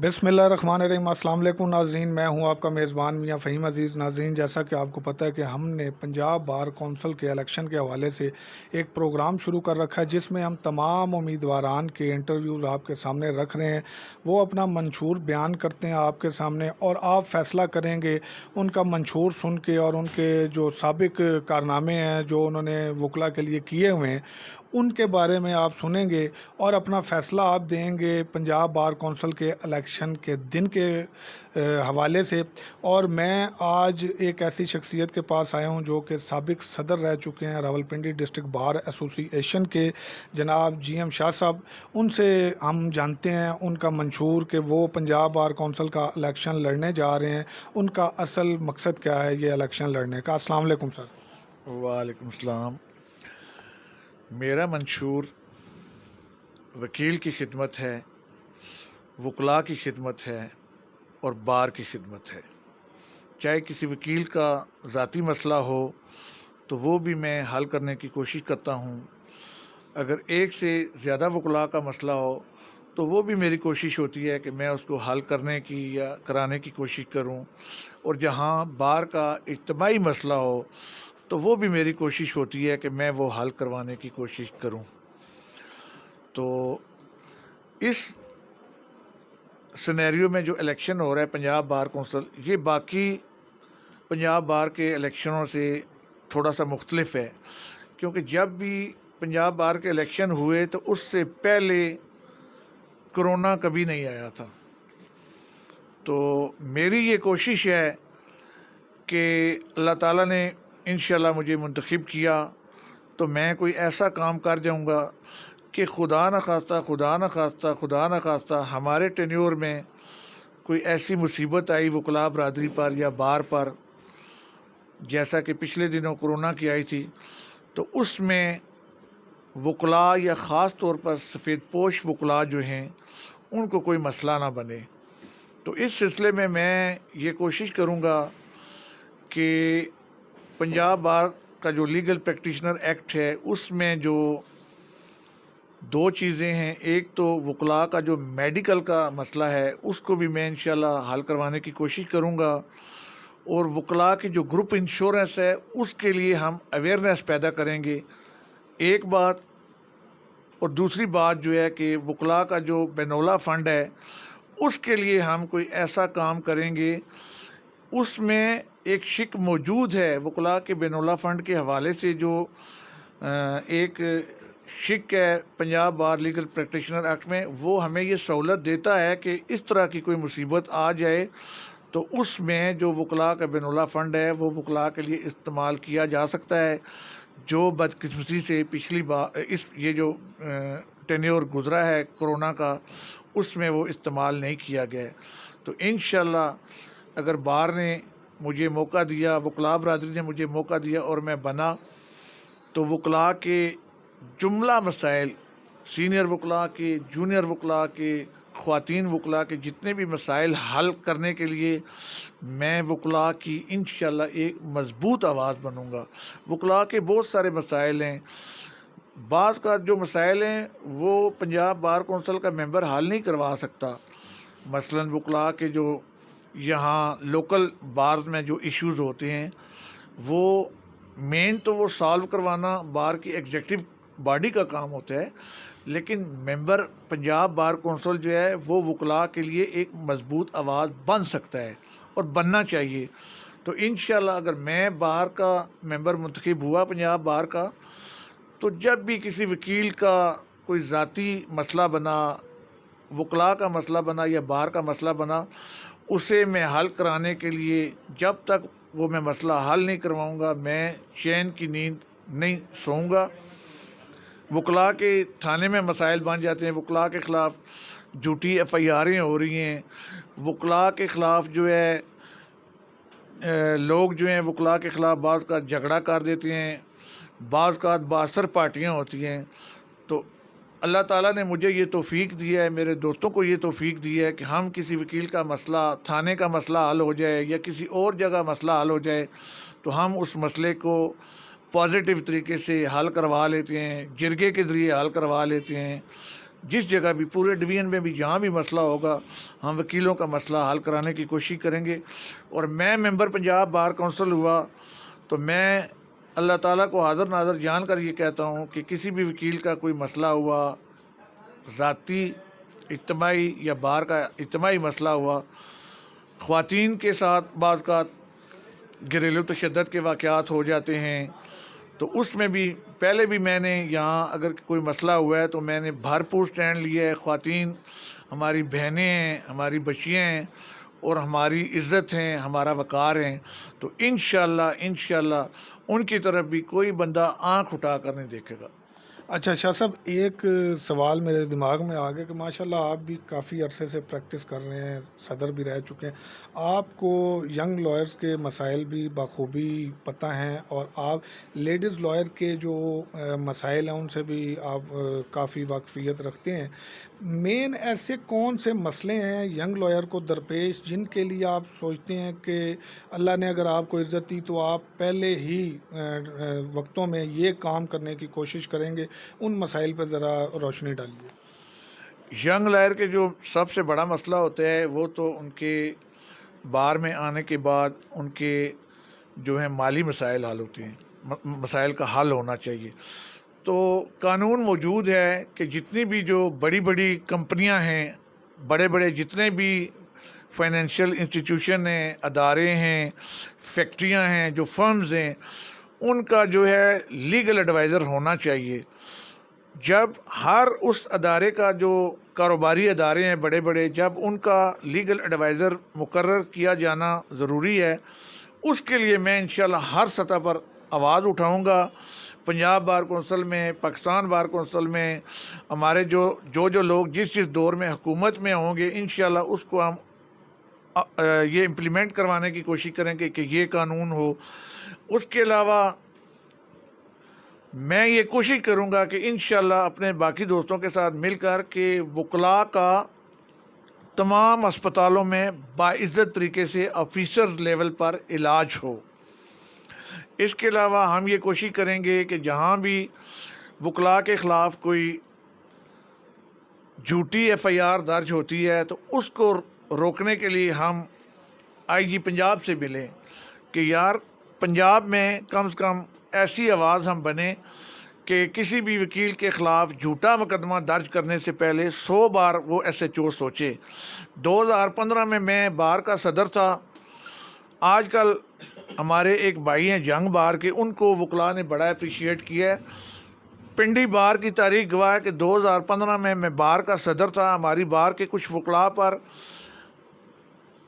बिस्मिल्लाहिर्रहमानिर्रहीम। अस्सलाम वालेकुम नाज़रीन, मैं हूं आपका मेज़बान मियां फ़हीम अज़ीज़। नाज़रीन, जैसा कि आपको पता है कि हमने पंजाब बार कौंसल के इलेक्शन के हवाले से एक प्रोग्राम शुरू कर रखा है जिसमें हम तमाम उम्मीदवारान के इंटरव्यूज़ आपके सामने रख रहे हैं। वो अपना मंशूर बयान करते हैं आपके सामने और आप फ़ैसला करेंगे उनका मंशूर सुन के, और उनके जो साबिक कारनामे हैं जो उन्होंने वकला के लिए किए हुए हैं उनके बारे में आप सुनेंगे और अपना फ़ैसला आप देंगे पंजाब बार कौंसल के इलेक्शन के दिन के हवाले से। और मैं आज एक ऐसी शख्सियत के पास आया हूं जो कि साबिक सदर रह चुके हैं रावलपिंडी डिस्ट्रिक्ट बार एसोसिएशन के, जनाब GM शाह साहब। उनसे हम जानते हैं उनका मंशूर कि वो पंजाब बार कौंसल का इलेक्शन लड़ने जा रहे हैं, उनका असल मकसद क्या है ये इलेक्शन लड़ने का। अस्सलाम वालेकुम सर। वालेकुम सलाम। मेरा मंशूर वकील की खिदमत है, वकला की खिदमत है और बार की खिदमत है। चाहे किसी वकील का ज़ाती मसला हो तो वो भी मैं हल करने की कोशिश करता हूँ। अगर एक से ज़्यादा वकला का मसला हो तो वो भी मेरी कोशिश होती है कि मैं उसको हल करने की या कराने की कोशिश करूँ। और जहाँ बार का इज्तिमाई मसला हो तो वो भी मेरी कोशिश होती है कि मैं वो हल करवाने की कोशिश करूं। तो इस सिनेरियो में जो इलेक्शन हो रहा है पंजाब बार कौंसल, ये बाकी पंजाब बार के इलेक्शनों से थोड़ा सा मुख्तलिफ है, क्योंकि जब भी पंजाब बार के इलेक्शन हुए तो उससे पहले कोरोना कभी नहीं आया था। तो मेरी ये कोशिश है कि अल्लाह ताला ने इंशाल्लाह मुझे मुंतखब किया तो मैं कोई ऐसा काम कर जाऊंगा कि खुदा न खास्ता हमारे टेन्योर में कोई ऐसी मुसीबत आई वकला बरदरी पर या बार पर, जैसा कि पिछले दिनों कोरोना की आई थी, तो उसमें वकला या ख़ास तौर पर सफ़ेद पोश वकला जो हैं उनको कोई मसला ना बने। तो इस सिलसिले में मैं ये कोशिश करूँगा कि पंजाब बार का जो लीगल प्रैक्टिशनर एक्ट है उसमें जो दो चीज़ें हैं, एक तो वकला का जो मेडिकल का मसला है उसको भी मैं इंशाल्लाह हल करवाने की कोशिश करूँगा, और वकला की जो ग्रुप इंश्योरेंस है उसके लिए हम अवेयरनेस पैदा करेंगे, एक बात। और दूसरी बात जो है कि वकला का जो बेनौला फ़ंड है उसके लिए हम कोई ऐसा काम करेंगे, उसमें एक शिक मौजूद है वकला के बेनौला फ़ंड के हवाले से। जो एक शिक है पंजाब बार लीगल प्रैक्टिशनर एक्ट में, वो हमें ये सहूलत देता है कि इस तरह की कोई मुसीबत आ जाए तो उसमें जो वकला का बेनौला फ़ंड है वो वकला के लिए इस्तेमाल किया जा सकता है। जो बदकिस्मती से पिछली बार इस ये जो टेन्योर गुज़रा है कोरोना का, उसमें वो इस्तेमाल नहीं किया गया। तो इंशाल्लाह अगर बार ने मुझे मौका दिया, वकला बरदरी ने मुझे मौका दिया और मैं बना, तो वकला के जुमला मसाइल, सीनियर वकला के, जूनियर वकला के, ख़वातीन वकला के जितने भी मसाइल हल करने के लिए मैं वकला की इंशाल्लाह एक मज़बूत आवाज़ बनूँगा। वकला के बहुत सारे मसाइल हैं, बाज़ का जो मसाइल हैं वो पंजाब बार कौंसल का मेंबर हल नहीं करवा सकता। मसलन वकला के जो यहाँ लोकल बार में जो इश्यूज़ होते हैं वो मेन तो वो सॉल्व करवाना बार की एग्जीक्यूटिव बॉडी का काम होता है, लेकिन मेंबर पंजाब बार कौंसल जो है वो वकला के लिए एक मज़बूत आवाज़ बन सकता है और बनना चाहिए। तो इंशाल्लाह अगर मैं बार का मेंबर मुंतखब हुआ पंजाब बार का, तो जब भी किसी वकील का कोई ज़ाती मसला बना, वकला का मसला बना या बार का मसला बना, उसे मैं हल कराने के लिए जब तक वो मैं मसला हल नहीं करवाऊँगा मैं चैन की नींद नहीं सोऊंगा। वकला के थाने में मसाइल बन जाते हैं, वकला के ख़िलाफ़ झूठी FIRें हो रही हैं, वकला के ख़िलाफ़ जो है लोग जो हैं वकला के ख़िलाफ़ बाज़ का झगड़ा कर देते हैं, बाज़ का बासर पार्टियाँ होती हैं। तो अल्लाह ताला ने मुझे ये तौफ़ीक दिया है, मेरे दोस्तों को ये तौफ़ीक दी है कि हम किसी वकील का मसला, थाने का मसला हल हो जाए या किसी और जगह मसला हल हो जाए तो हम उस मसले को पॉजिटिव तरीके से हल करवा लेते हैं, जिरगे के ज़रिए हल करवा लेते हैं। जिस जगह भी, पूरे डिवीज़न में भी जहाँ भी मसला होगा, हम वकीलों का मसला हल कराने की कोशिश करेंगे। और मैं मेंबर पंजाब बार काउंसिल हुआ तो मैं अल्लाह ताला को हाज़िर नाज़र जान कर ये कहता हूँ कि किसी भी वकील का कोई मसला हुआ, ज़ाती, इज्तिमाई या बार का इज्तिमाई मसला हुआ, ख़वातीन के साथ बाज़ घरेलू तशद्दुद के वाक़यात हो जाते हैं, तो उसमें भी पहले भी मैंने यहाँ अगर कोई मसला हुआ है तो मैंने भरपूर स्टैंड लिया है। ख़वातीन हमारी बहनें हैं, हमारी बच्चियाँ हैं और हमारी इज़्ज़त हैं, हमारा वक़ार हैं। तो इंशाअल्लाह उनकी तरफ भी कोई बंदा आँख उठा कर नहीं देखेगा। अच्छा शाह साहब, एक सवाल मेरे दिमाग में आ गया कि माशाल्लाह आप भी काफ़ी अरसे से प्रैक्टिस कर रहे हैं, सदर भी रह चुके हैं, आपको यंग लॉयर्स के मसाइल भी बखूबी पता हैं और आप लेडीज़ लॉयर के जो मसाइल हैं उनसे भी आप काफ़ी वाकफ़ियत रखते हैं। मेन ऐसे कौन से मसले हैं यंग लॉयर को दरपेश जिनके लिए आप सोचते हैं कि अल्लाह ने अगर आपको इज़्ज़त दी तो आप पहले ही वक्तों में ये काम करने की कोशिश करेंगे? उन मसाइल पर ज़रा रोशनी डालिए। यंग लॉयर के जो सबसे बड़ा मसला होता है वो तो उनके बार में आने के बाद उनके जो है माली मसाइल हल होते हैं, मसाइल का हल होना चाहिए। तो कानून मौजूद है कि जितनी भी जो बड़ी बड़ी कंपनियां हैं, बड़े बड़े जितने भी फाइनेंशियल इंस्टीट्यूशन हैं, अदारे हैं, फैक्ट्रियां हैं, जो फर्म्स हैं, उनका जो है लीगल एडवाइज़र होना चाहिए। जब हर उस अदारे का जो कारोबारी अदारे हैं बड़े बड़े, जब उनका लीगल एडवाइज़र मुकर्रर किया जाना ज़रूरी है, उसके लिए मैं इंशाल्लाह हर सतह पर आवाज़ उठाऊंगा। पंजाब बार कौंसिल में, पाकिस्तान बार कौंसिल में हमारे जो लोग जिस दौर में हुकूमत में होंगे, इंशाल्लाह उसको हम ये इम्प्लीमेंट करवाने की कोशिश करेंगे कि ये कानून हो। उसके अलावा मैं ये कोशिश करूँगा कि इंशाल्लाह अपने बाकी दोस्तों के साथ मिलकर के वकला का तमाम अस्पतालों में बाइज़्ज़त तरीके से ऑफिसर्स लेवल पर इलाज हो। इसके अलावा हम ये कोशिश करेंगे कि जहाँ भी वकला के ख़िलाफ़ कोई झूठी FIR दर्ज होती है तो उसको रोकने के लिए हम IG पंजाब से मिलें कि यार पंजाब में कम से कम ऐसी आवाज़ हम बने कि किसी भी वकील के ख़िलाफ़ झूठा मुकदमा दर्ज करने से पहले 100 बार वो SHO सोचे। 2015 में मैं बार का सदर था। आजकल हमारे एक भाई हैं जंग बार के, उनको वकला ने बड़ा अप्रिशिएट किया है। पिंडी बार की तारीख गवाह है कि 2015 में मैं बार का सदर था। हमारी बार के कुछ वकला पर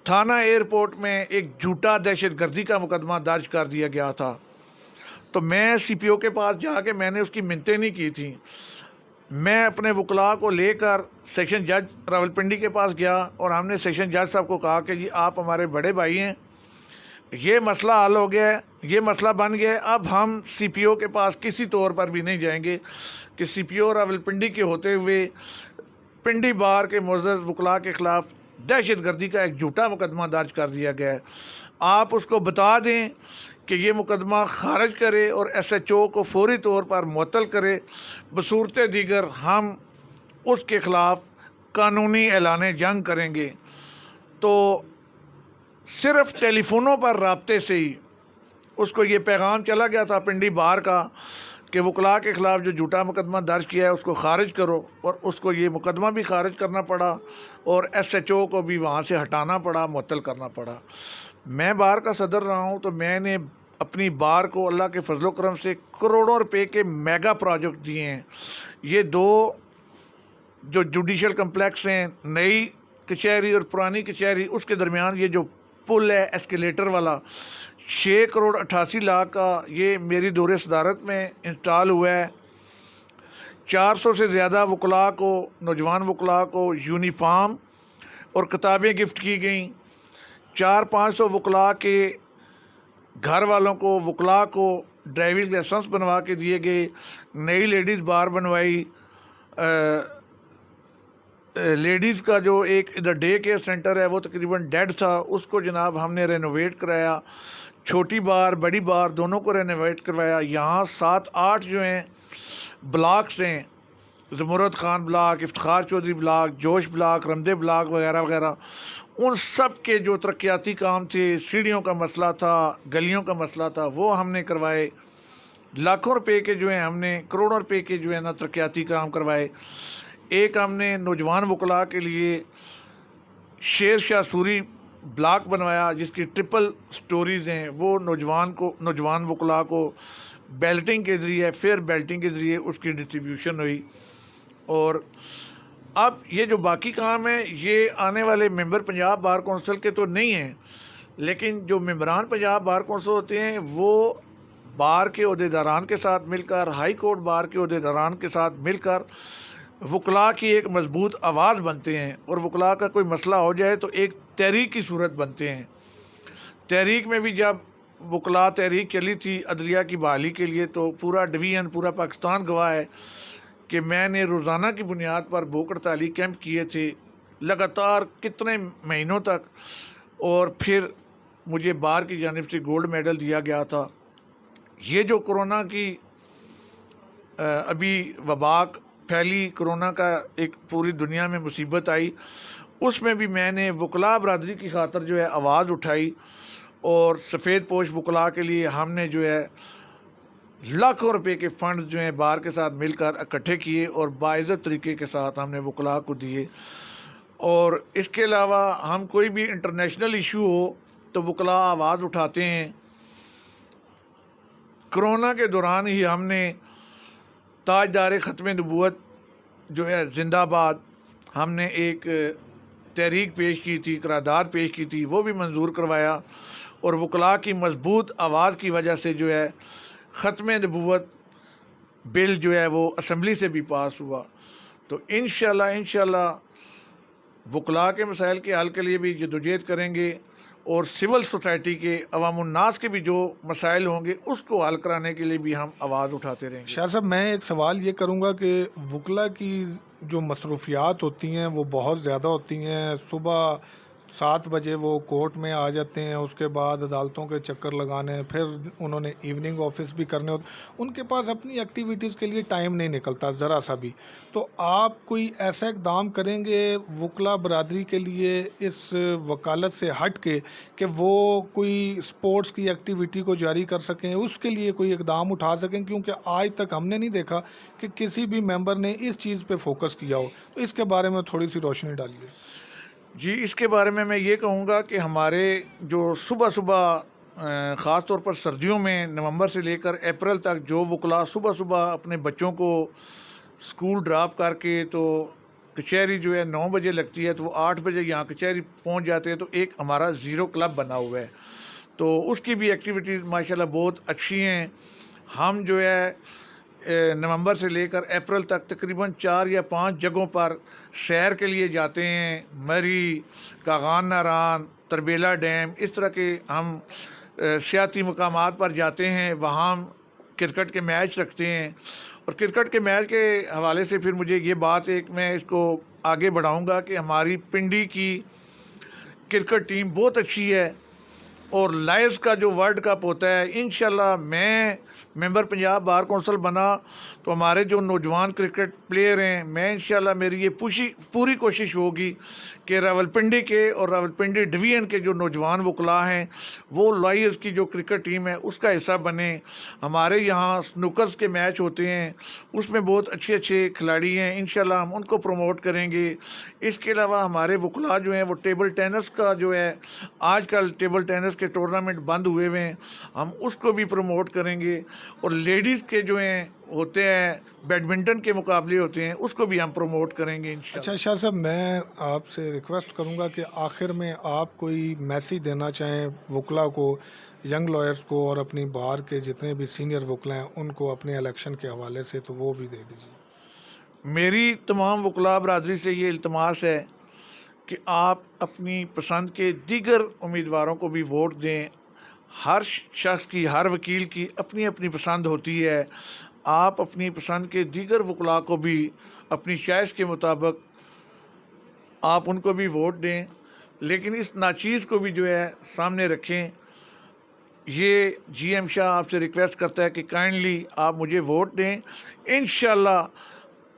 थाना एयरपोर्ट में एक झूठा दहशत गर्दी का मुकदमा दर्ज कर दिया गया था। तो मैं CPO के पास जाके मैंने उसकी मिन्नतें नहीं की थी। मैं अपने वकला को लेकर सेशन जज रावलपिंडी के पास गया और हमने सेशन जज साहब को कहा कि जी आप हमारे बड़े भाई हैं, ये मसला हल हो गया है, ये मसला बन गया है, अब हम CPO के पास किसी तौर पर भी नहीं जाएंगे कि CPO रावलपिंडी के होते हुए पिंडी बार के मुअज़्ज़ज़ वकला के ख़िलाफ़ दहशत गर्दी का एक झूठा मुकदमा दर्ज कर दिया गया है। आप उसको बता दें कि ये मुकदमा खारिज करे और SHO को फौरी तौर पर मुअत्तल करे। बसूरत दीगर हम उसके ख़िलाफ़ कानूनी ऐलान जंग करेंगे। तो सिर्फ़ टेलीफोनों पर राब्ते से ही उसको ये पैगाम चला गया था पिंडी बार का कि वकला के ख़िलाफ़ जो झूठा मुकदमा दर्ज किया है उसको खारिज करो, और उसको ये मुकदमा भी खारिज करना पड़ा और SHO को भी वहाँ से हटाना पड़ा, मुअत्तल करना पड़ा। मैं बार का सदर रहा हूँ तो मैंने अपनी बार को अल्लाह के फजलो करम से करोड़ों रुपए के मेगा प्रोजेक्ट दिए हैं। ये 2 जो जुडिशल कम्प्लेक्स हैं, नई कचहरी और पुरानी कचहरी, उसके दरमियान ये जो पुल है एस्केलेटर वाला, 6 करोड़ 88 लाख का ये मेरी दौरे सदारत में इंस्टॉल हुआ है। 400 से ज़्यादा वकला को, नौजवान वकला को यूनिफॉर्म और किताबें गिफ्ट की गई। 400-500 वकला के घर वालों को, वकला को ड्राइविंग लाइसेंस बनवा के दिए गए। नई लेडीज़ बार बनवाई। लेडीज़ का जो एक इधर डे केयर सेंटर है वो तकरीबन डेड था, उसको जनाब हमने रेनोवेट कराया। छोटी बार, बड़ी बार दोनों को रेनोवेट करवाया। यहाँ 7-8 जो हैं ब्लॉक्स हैं زمرد خان بلاک، افتخار چودھری بلاک، جوش بلاک، رمدے بلاک وغیرہ وغیرہ، ان سب کے جو ترقیاتی کام تھے، سیڑھیوں کا مسئلہ تھا، گلیوں کا مسئلہ تھا، وہ ہم نے کروائے۔ لاکھوں روپے کے جو ہیں ہم نے، کروڑوں روپے کے جو ہے نا ترقیاتی کام کروائے۔ ایک ہم نے نوجوان وکلاء کے لیے شیر شاہ سوری بلاک بنوایا، جس کی ٹرپل سٹوریز ہیں، وہ نوجوان وکلاء کو بیلٹنگ کے ذریعے، فیئر بیلٹنگ کے ذریعے اس کی ڈسٹریبیوشن ہوئی۔ اور اب یہ جو باقی کام ہیں یہ آنے والے ممبر پنجاب بار کونسل کے تو نہیں ہیں، لیکن جو ممبران پنجاب بار کونسل ہوتے ہیں وہ بار کے عہدیداران کے ساتھ مل کر، ہائی کورٹ بار کے عہدیداران کے ساتھ مل کر وکلاء کی ایک مضبوط آواز بنتے ہیں، اور وکلاء کا کوئی مسئلہ ہو جائے تو ایک تحریک کی صورت بنتے ہیں۔ تحریک میں بھی جب وکلاء تحریک چلی تھی عدلیہ کی بحالی کے لیے، تو پورا ڈویژن، پورا پاکستان گواہ ہے کہ میں نے روزانہ کی بنیاد پر بھوک ہڑتالی کیمپ کیے تھے لگاتار کتنے مہینوں تک، اور پھر مجھے بار کی جانب سے گولڈ میڈل دیا گیا تھا۔ یہ جو کرونا کی ابھی وبا پھیلی، کرونا کا ایک پوری دنیا میں مصیبت آئی، اس میں بھی میں نے وکلاء برادری کی خاطر جو ہے آواز اٹھائی، اور سفید پوش وکلاء کے لیے ہم نے جو ہے لاکھوں روپے کے فنڈ جو ہیں بار کے ساتھ مل کر اکٹھے کیے، اور باعزت طریقے کے ساتھ ہم نے وکلاء کو دیے۔ اور اس کے علاوہ ہم کوئی بھی انٹرنیشنل ایشو ہو تو وکلاء آواز اٹھاتے ہیں۔ کرونا کے دوران ہی ہم نے تاجدار ختم نبوت جو ہے زندہ باد، ہم نے ایک تحریک پیش کی تھی، قرارداد پیش کی تھی، وہ بھی منظور کروایا، اور وکلاء کی مضبوط آواز کی وجہ سے جو ہے ختم نبوت بل جو ہے وہ اسمبلی سے بھی پاس ہوا۔ تو انشاءاللہ وکلاء کے مسائل کے حل کے لیے بھی جدوجہد کریں گے، اور سول سوسائٹی کے، عوام الناس کے بھی جو مسائل ہوں گے اس کو حل کرانے کے لیے بھی ہم آواز اٹھاتے رہیں گے۔ شاہ صاحب، میں ایک سوال یہ کروں گا کہ وکلاء کی جو مصروفیات ہوتی ہیں وہ بہت زیادہ ہوتی ہیں۔ صبح 7 بجے وہ کورٹ میں آ جاتے ہیں، اس کے بعد عدالتوں کے چکر لگانے، پھر انہوں نے ایوننگ آفس بھی کرنے ہوتے، ان کے پاس اپنی ایکٹیویٹیز کے لیے ٹائم نہیں نکلتا ذرا سا بھی۔ تو آپ کوئی ایسا اقدام کریں گے وکلاء برادری کے لیے اس وکالت سے ہٹ کے کہ وہ کوئی سپورٹس کی ایکٹیویٹی کو جاری کر سکیں، اس کے لیے کوئی اقدام اٹھا سکیں؟ کیونکہ آج تک ہم نے نہیں دیکھا کہ کسی بھی ممبر نے اس چیز پہ فوکس کیا ہو۔ تو اس کے بارے میں تھوڑی سی روشنی ڈالیے۔ جی، اس کے بارے میں یہ کہوں گا کہ ہمارے جو صبح خاص طور پر سردیوں میں نومبر سے لے کر اپریل تک جو وکلاء صبح اپنے بچوں کو اسکول ڈراپ کر کے، تو کچہری جو ہے 9 بجے لگتی ہے، تو وہ 8 بجے یہاں کچہری پہنچ جاتے ہیں، تو ایک ہمارا زیرو کلب بنا ہوا ہے، تو اس کی بھی ایکٹیویٹیز ماشاءاللہ بہت اچھی ہیں۔ ہم جو ہے نومبر سے لے کر اپریل تک تقریباً 4 یا 5 جگہوں پر سیر کے لیے جاتے ہیں، مری، کاغان ناران، تربیلا ڈیم، اس طرح کے ہم سیاحتی مقامات پر جاتے ہیں، وہاں ہم کرکٹ کے میچ رکھتے ہیں۔ اور کرکٹ کے میچ کے حوالے سے پھر مجھے یہ بات ایک میں اس کو آگے بڑھاؤں گا کہ ہماری پنڈی کی کرکٹ ٹیم بہت اچھی ہے، اور لائرز کا جو ورلڈ کپ ہوتا ہے، انشاءاللہ میں ممبر پنجاب بار کونسل بنا تو ہمارے جو نوجوان کرکٹ پلیئر ہیں، میں انشاءاللہ میری یہ پوری کوشش ہوگی کہ راولپنڈی کے اور راولپنڈی ڈویژن کے جو نوجوان وکلاء ہیں وہ لائرز کی جو کرکٹ ٹیم ہے اس کا حصہ بنیں۔ ہمارے یہاں سنوکرز کے میچ ہوتے ہیں، اس میں بہت اچھے کھلاڑی ہیں، انشاءاللہ ہم ان کو پروموٹ کریں گے۔ اس کے علاوہ ہمارے وکلاء جو ہیں وہ ٹیبل ٹینس کا جو ہے، آج کل ٹیبل ٹینس کے ٹورنامنٹ بند ہوئے ہیں، ہم اس کو بھی پروموٹ کریں گے، اور لیڈیز کے جو ہیں ہوتے ہیں بیڈمنٹن کے مقابلے ہوتے ہیں، اس کو بھی ہم پروموٹ کریں گے انشاءاللہ۔ اچھا شاہ صاحب، میں آپ سے ریکویسٹ کروں گا کہ آخر میں آپ کوئی میسیج دینا چاہیں وکلاء کو، ینگ لائرز کو، اور اپنی بار کے جتنے بھی سینئر وکلاء ہیں ان کو اپنے الیکشن کے حوالے سے، تو وہ بھی دے دیجیے۔ میری تمام وکلاء برادری سے یہ التماس ہے کہ آپ اپنی پسند کے دیگر امیدواروں کو بھی ووٹ دیں۔ ہر شخص کی، ہر وکیل کی اپنی اپنی پسند ہوتی ہے، آپ اپنی پسند کے دیگر وکلاء کو بھی اپنی چوائس کے مطابق آپ ان کو بھی ووٹ دیں، لیکن اس ناچیز کو بھی جو ہے سامنے رکھیں۔ یہ جی ایم شاہ آپ سے ریکویسٹ کرتا ہے کہ کائنڈلی آپ مجھے ووٹ دیں، انشاءاللہ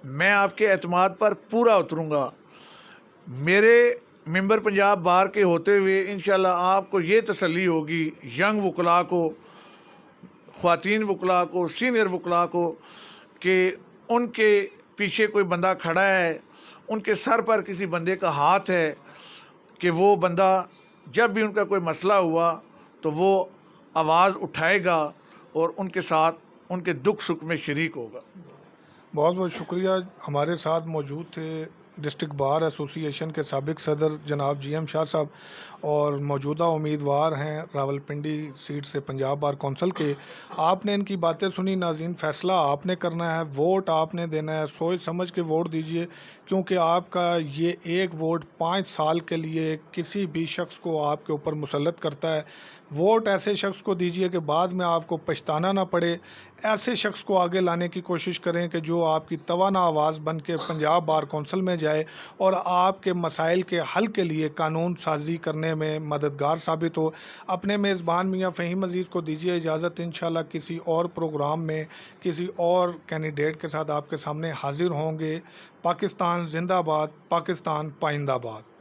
میں آپ کے اعتماد پر پورا اتروں گا. میرے ممبر پنجاب بار کے ہوتے ہوئے انشاءاللہ آپ کو یہ تسلی ہوگی، ینگ وکلاء کو، خواتین وکلاء کو، سینئر وکلاء کو، کہ ان کے پیچھے کوئی بندہ کھڑا ہے، ان کے سر پر کسی بندے کا ہاتھ ہے، کہ وہ بندہ جب بھی ان کا کوئی مسئلہ ہوا تو وہ آواز اٹھائے گا اور ان کے ساتھ ان کے دکھ سکھ میں شریک ہوگا. بہت بہت شکریہ. ہمارے ساتھ موجود تھے ڈسٹرکٹ بار ایسوسی ایشن کے سابق صدر جناب جی ایم شاہ صاحب، اور موجودہ امیدوار ہیں راول پنڈی سیٹ سے پنجاب بار کونسل کے. آپ نے ان کی باتیں سنی. ناظرین، فیصلہ آپ نے کرنا ہے، ووٹ آپ نے دینا ہے. سوچ سمجھ کے ووٹ دیجئے، کیونکہ آپ کا یہ ایک ووٹ 5 سال کے لیے کسی بھی شخص کو آپ کے اوپر مسلط کرتا ہے. ووٹ ایسے شخص کو دیجئے کہ بعد میں آپ کو پچھتانا نہ پڑے. ایسے شخص کو آگے لانے کی کوشش کریں کہ جو آپ کی توانا آواز بن کے پنجاب بار کونسل میں جائے اور آپ کے مسائل کے حل کے لیے قانون سازی کرنے میں مددگار ثابت ہو. اپنے میزبان میاں فہیم عزیز کو دیجیے اجازت. انشاءاللہ کسی اور پروگرام میں کسی اور کینڈیڈیٹ کے ساتھ آپ کے سامنے حاضر ہوں گے. پاکستان زندہ باد، پاکستان پائندہ باد.